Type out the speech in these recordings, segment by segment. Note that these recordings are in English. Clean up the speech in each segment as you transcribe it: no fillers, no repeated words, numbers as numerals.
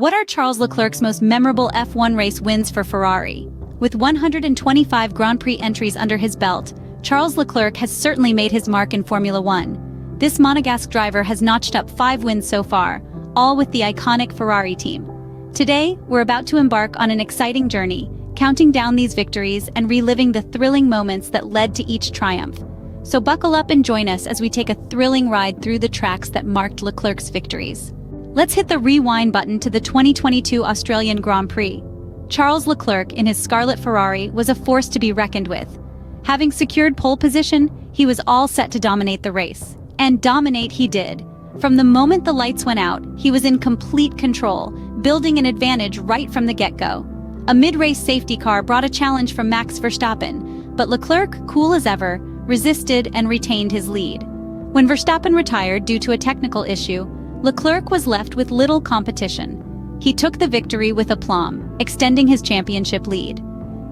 What are Charles Leclerc's most memorable F1 race wins for Ferrari? With 125 Grand Prix entries under his belt, Charles Leclerc has certainly made his mark in Formula One. This Monegasque driver has notched up 5 wins so far, all with the iconic Ferrari team. Today, we're about to embark on an exciting journey, counting down these victories and reliving the thrilling moments that led to each triumph. So buckle up and join us as we take a thrilling ride through the tracks that marked Leclerc's victories. Let's hit the rewind button to the 2022 Australian Grand Prix. Charles Leclerc in his scarlet Ferrari was a force to be reckoned with. Having secured pole position, he was all set to dominate the race. And dominate he did. From the moment the lights went out, he was in complete control, building an advantage right from the get-go. A mid-race safety car brought a challenge from Max Verstappen, but Leclerc, cool as ever, resisted and retained his lead. When Verstappen retired due to a technical issue, Leclerc was left with little competition. He took the victory with aplomb, extending his championship lead.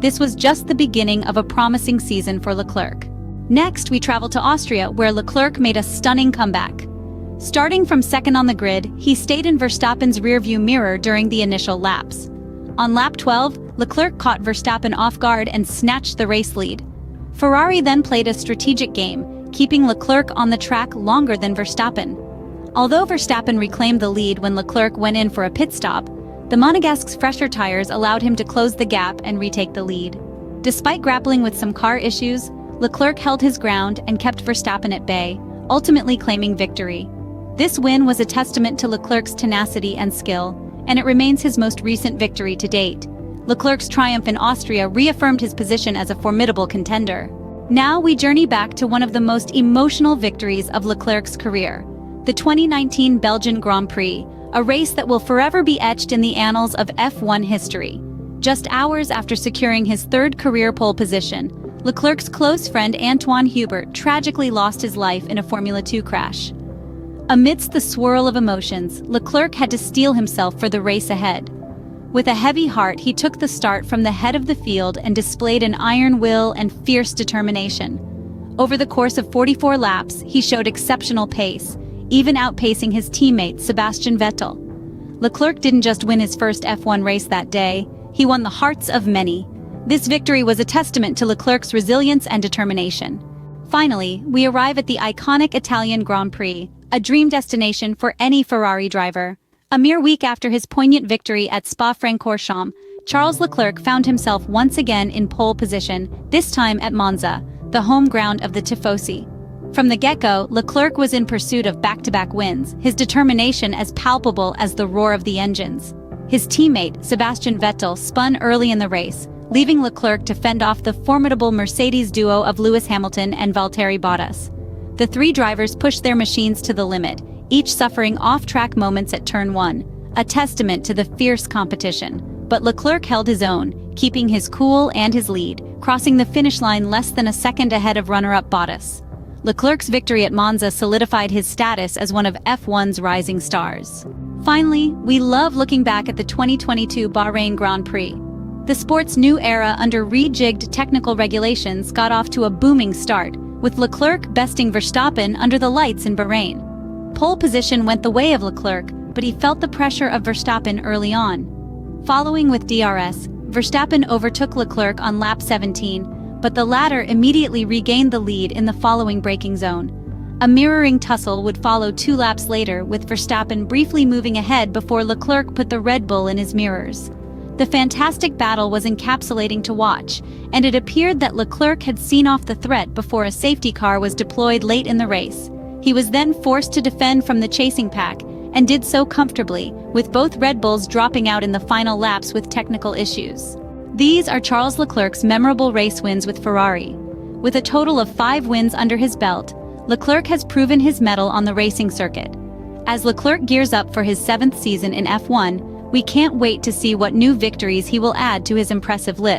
This was just the beginning of a promising season for Leclerc. Next, we travel to Austria, where Leclerc made a stunning comeback. Starting from second on the grid, he stayed in Verstappen's rearview mirror during the initial laps. On lap 12, Leclerc caught Verstappen off guard and snatched the race lead. Ferrari then played a strategic game, keeping Leclerc on the track longer than Verstappen. Although Verstappen reclaimed the lead when Leclerc went in for a pit stop, the Monegasque's fresher tires allowed him to close the gap and retake the lead. Despite grappling with some car issues, Leclerc held his ground and kept Verstappen at bay, ultimately claiming victory. This win was a testament to Leclerc's tenacity and skill, and it remains his most recent victory to date. Leclerc's triumph in Austria reaffirmed his position as a formidable contender. Now we journey back to one of the most emotional victories of Leclerc's career, the 2019 Belgian Grand Prix, a race that will forever be etched in the annals of F1 history. Just hours after securing his third career pole position, Leclerc's close friend Antoine Hubert tragically lost his life in a Formula 2 crash. Amidst the swirl of emotions, Leclerc had to steel himself for the race ahead. With a heavy heart, he took the start from the head of the field and displayed an iron will and fierce determination. Over the course of 44 laps, he showed exceptional pace, even outpacing his teammate Sebastian Vettel. Leclerc didn't just win his first F1 race that day, he won the hearts of many. This victory was a testament to Leclerc's resilience and determination. Finally, we arrive at the iconic Italian Grand Prix, a dream destination for any Ferrari driver. A mere week after his poignant victory at Spa-Francorchamps, Charles Leclerc found himself once again in pole position, this time at Monza, the home ground of the Tifosi. From the get-go, Leclerc was in pursuit of back-to-back wins, his determination as palpable as the roar of the engines. His teammate, Sebastian Vettel, spun early in the race, leaving Leclerc to fend off the formidable Mercedes duo of Lewis Hamilton and Valtteri Bottas. The three drivers pushed their machines to the limit, each suffering off-track moments at turn 1, a testament to the fierce competition. But Leclerc held his own, keeping his cool and his lead, crossing the finish line less than a second ahead of runner-up Bottas. Leclerc's victory at Monza solidified his status as one of F1's rising stars. Finally, we love looking back at the 2022 Bahrain Grand Prix. The sport's new era under rejigged technical regulations got off to a booming start, with Leclerc besting Verstappen under the lights in Bahrain. Pole position went the way of Leclerc, but he felt the pressure of Verstappen early on. Following with DRS, Verstappen overtook Leclerc on lap 17, but the latter immediately regained the lead in the following braking zone. A mirroring tussle would follow 2 laps later, with Verstappen briefly moving ahead before Leclerc put the Red Bull in his mirrors. The fantastic battle was encapsulating to watch, and it appeared that Leclerc had seen off the threat before a safety car was deployed late in the race. He was then forced to defend from the chasing pack, and did so comfortably, with both Red Bulls dropping out in the final laps with technical issues. These are Charles Leclerc's memorable race wins with Ferrari. With a total of 5 wins under his belt, Leclerc has proven his mettle on the racing circuit. As Leclerc gears up for his 7th season in F1, we can't wait to see what new victories he will add to his impressive list.